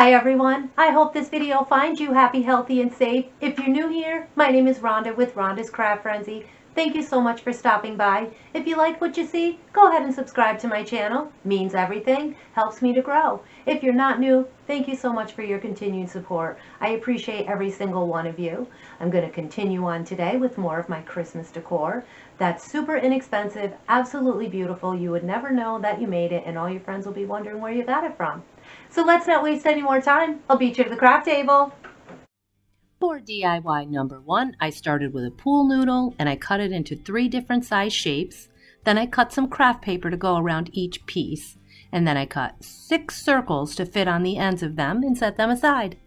Hi everyone, I hope this video finds you happy, healthy, and safe. If you're new here, my name is Rhonda with Rhonda's Craft Frenzy. Thank you so much for stopping by. If you like what you see, go ahead and subscribe to my channel. Means everything, helps me to grow. If you're not new, thank you so much for your continued support. I appreciate every single one of you. I'm going to continue on today with more of my Christmas decor. That's super inexpensive, absolutely beautiful. You would never know that you made it, and all your friends will be wondering where you got it from. So let's not waste any more time. I'll beat you to the craft table. For DIY number 1, I started with a pool noodle and I cut it into 3 different size shapes. Then I cut some craft paper to go around each piece. And then I cut 6 circles to fit on the ends of them and set them aside.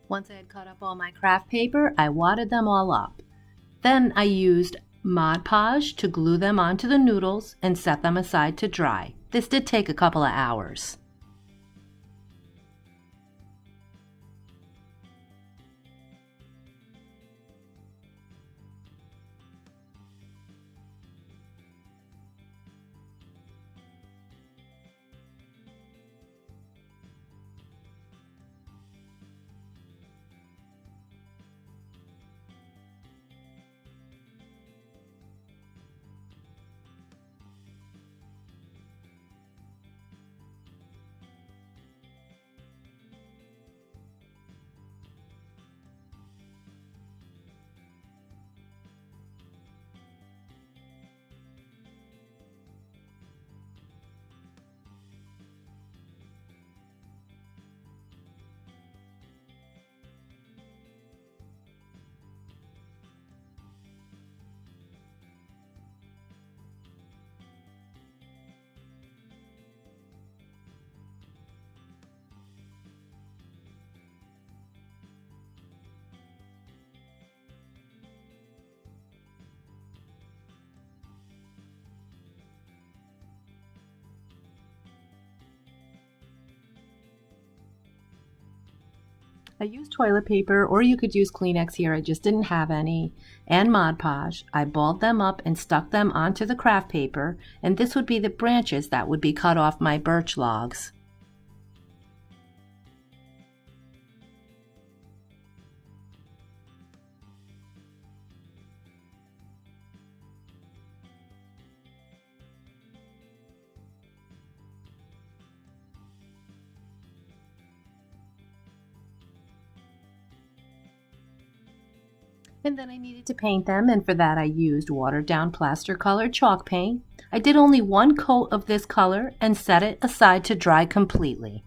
Once I had cut up all my craft paper, I wadded them all up. Then I used Mod Podge to glue them onto the noodles and set them aside to dry. This did take a couple of hours. I used toilet paper, or you could use Kleenex here, I just didn't have any, and Mod Podge. I balled them up and stuck them onto the craft paper, and this would be the branches that would be cut off my birch logs. And then I needed to paint them, and for that I used watered down plaster color chalk paint. I did only 1 coat of this color and set it aside to dry completely.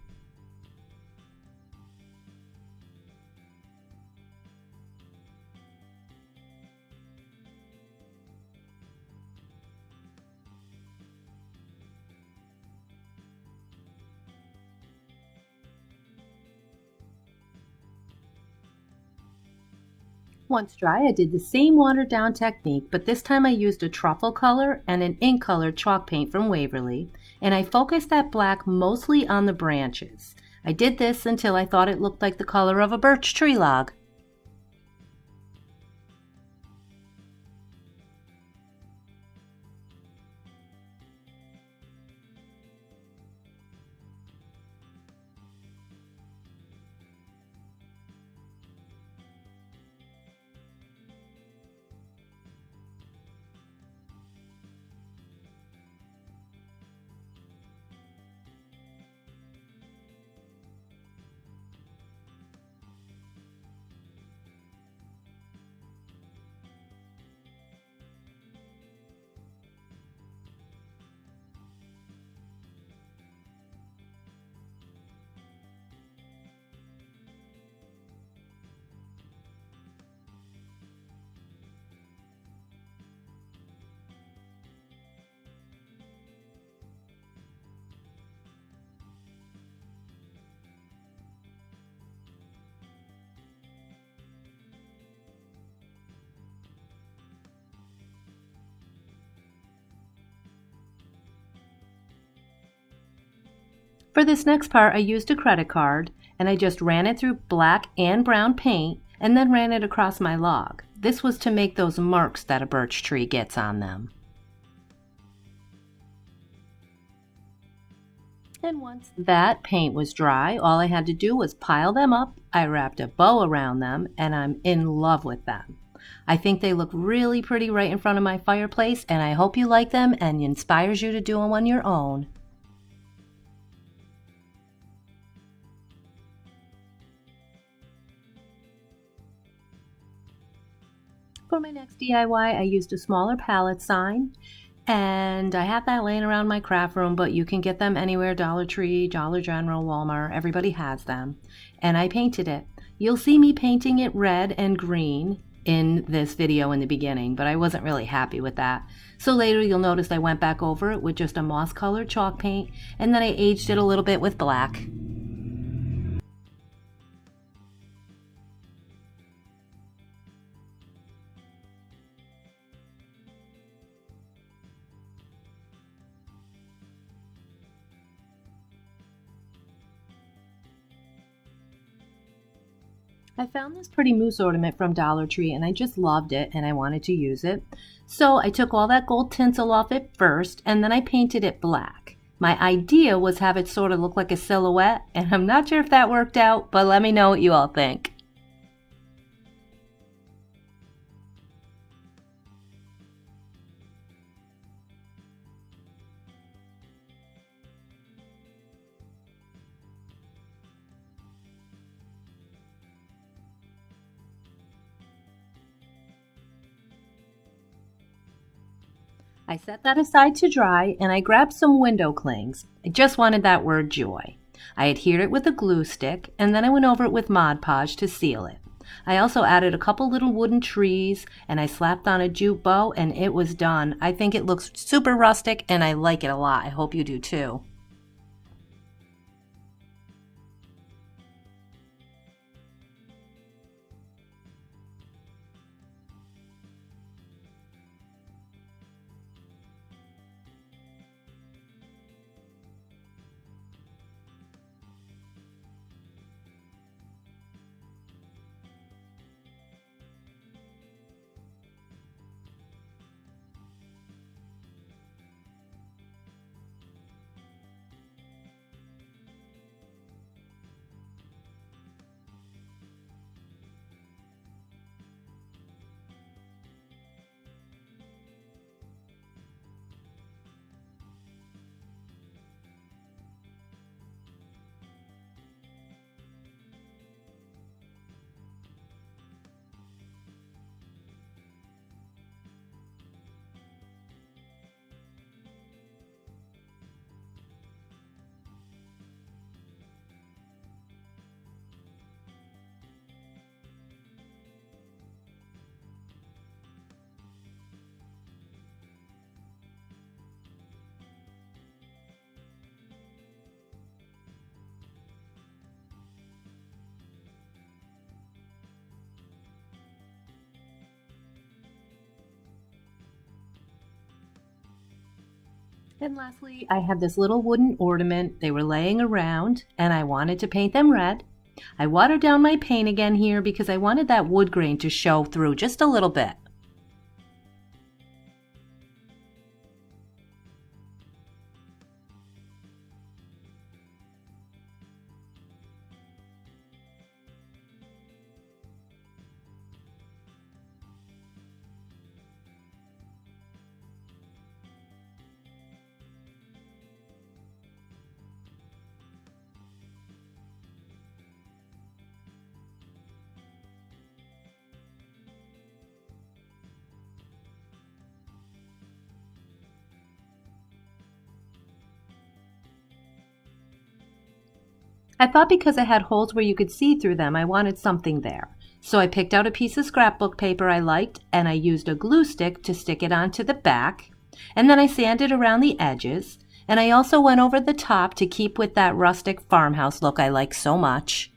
Once dry, I did the same watered down technique, but this time I used a truffle color and an ink color chalk paint from Waverly, and I focused that black mostly on the branches. I did this until I thought it looked like the color of a birch tree log. For this next part, I used a credit card and I just ran it through black and brown paint and then ran it across my log. This was to make those marks that a birch tree gets on them. And once that paint was dry, all I had to do was pile them up. I wrapped a bow around them and I'm in love with them. I think they look really pretty right in front of my fireplace, and I hope you like them and it inspires you to do them on your own. For my next DIY, I used a smaller pallet sign, and I have that laying around my craft room, but you can get them anywhere, Dollar Tree, Dollar General, Walmart, everybody has them. And I painted it. You'll see me painting it red and green in this video in the beginning, but I wasn't really happy with that. So later you'll notice I went back over it with just a moss colored chalk paint, and then I aged it a little bit with black. I found this pretty moose ornament from Dollar Tree and I just loved it and I wanted to use it. So I took all that gold tinsel off it first and then I painted it black. My idea was have it sort of look like a silhouette, and I'm not sure if that worked out, but let me know what you all think. I set that aside to dry and I grabbed some window clings. I just wanted that word joy. I adhered it with a glue stick and then I went over it with Mod Podge to seal it. I also added a couple little wooden trees and I slapped on a jute bow and it was done. I think it looks super rustic and I like it a lot. I hope you do too. And lastly, I have this little wooden ornament. They were laying around and I wanted to paint them red. I watered down my paint again here because I wanted that wood grain to show through just a little bit. I thought because I had holes where you could see through them, I wanted something there. So I picked out a piece of scrapbook paper I liked and I used a glue stick to stick it onto the back. And then I sanded around the edges. And I also went over the top to keep with that rustic farmhouse look I like so much.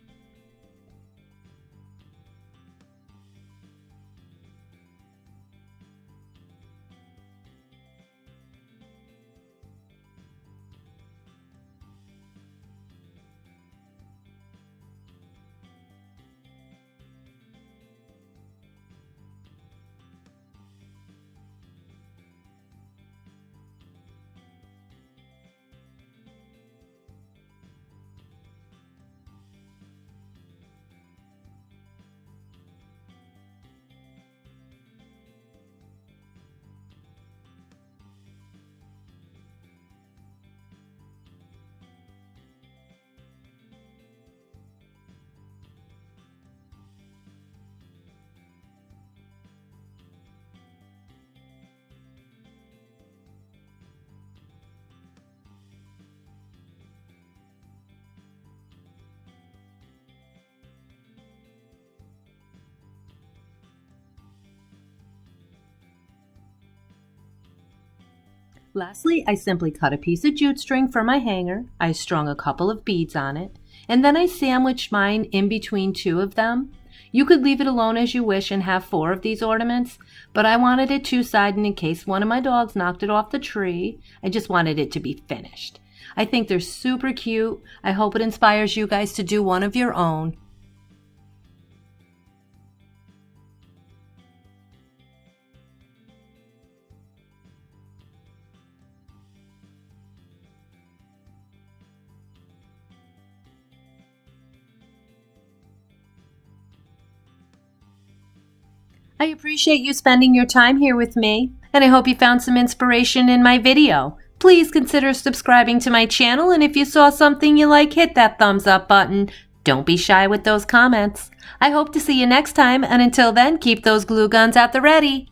Lastly, I simply cut a piece of jute string for my hanger. I strung a couple of beads on it, and then I sandwiched mine in between two of them. You could leave it alone as you wish and have 4 of these ornaments, but I wanted it two-sided in case one of my dogs knocked it off the tree. I just wanted it to be finished. I think they're super cute. I hope it inspires you guys to do one of your own. I appreciate you spending your time here with me, and I hope you found some inspiration in my video. Please consider subscribing to my channel, and if you saw something you like, hit that thumbs up button. Don't be shy with those comments. I hope to see you next time, and until then, keep those glue guns at the ready.